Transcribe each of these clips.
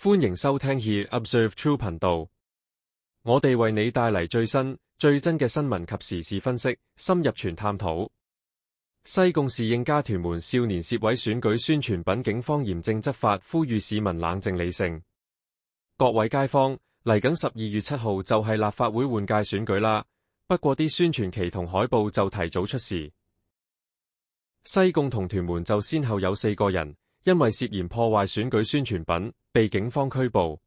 歡迎收聽 He Observe True 頻道，我哋為你帶嚟最新、最真嘅新聞及時事分析，深入全探討。西貢市應家屯門少年協委選舉宣傳品，警方嚴正執法，呼籲市民冷靜理性。各位街坊，嚟緊12月7號就係立法會換屆選舉啦，不過啲宣傳旗同海報就提早出事。西貢同屯門就先後有4個人因為涉嫌破壞選舉宣傳品，被警方拘捕。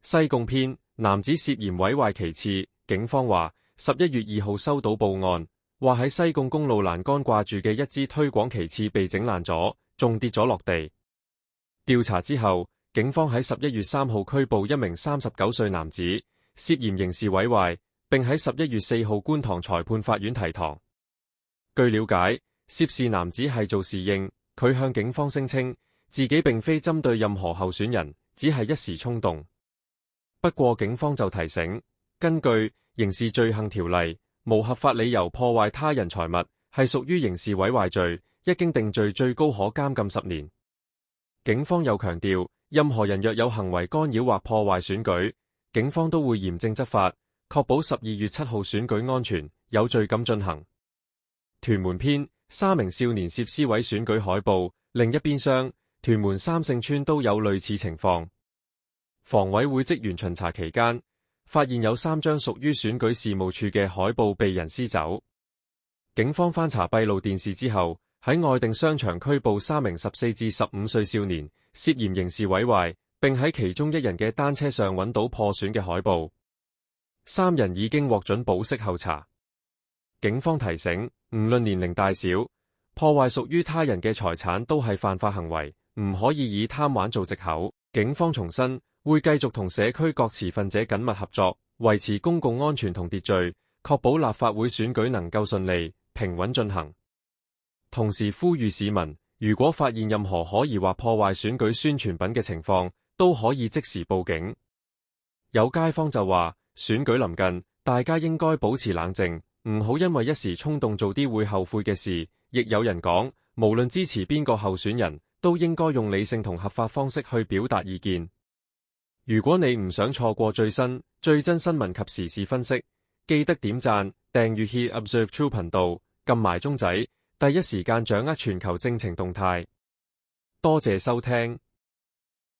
西貢篇，男子涉嫌毀壞旗幟，警方話11月2號收到報案，話喺西貢公路欄杆掛住嘅一支推廣旗幟被整爛咗，仲跌咗落地。調查之後，警方喺11月3號拘捕一名39歲男子，涉嫌刑事毀壞，並喺11月4號觀塘裁判法院提堂。據了解，涉事男子係做侍應，佢向警方聲稱自己並非針對任何候選人，只係一時衝動。不過警方就提醒，根據刑事罪行條例，無合法理由破壞他人財物係屬於刑事毀壞罪，一經定罪最高可監禁10年。警方又強調，任何人若有行為干擾或破壞選舉，警方都會嚴正執法，確保12月7號選舉安全有序咁進行。屯門篇，3名少年涉撕毀選舉海報，另一邊廂，屯門三聖村都有類似情況。房委會職員巡查期間，發現有3張屬於選舉事務處嘅海報被人撕走。警方翻查閉路電視之後，喺愛定商場拘捕3名14至15歲少年，涉嫌刑事毀壞，並喺其中一人嘅單車上揾到破損嘅海報。3人已經獲准保釋候查。警方提醒，無論年齡大小，破壞屬於他人嘅財產都係犯法行為，唔可以以貪玩做藉口。警方重申，會繼續同社區各持份者緊密合作，維持公共安全同秩序，確保立法會選舉能夠順利、平穩進行。同時呼籲市民，如果發現任何可疑或破壞選舉宣傳品嘅情況，都可以即時報警。有街坊就話，選舉臨近，大家應該保持冷靜，唔好因為一時衝動做啲會後悔嘅事。亦有人講，無論支持邊個候選人，都應該用理性同合法方式去表達意見。如果你唔想錯過最新、最真新聞及時事分析，記得點讚、訂閱 He Observe True 頻道，撳埋鐘仔，第一時間掌握全球政情動態。多謝收聽。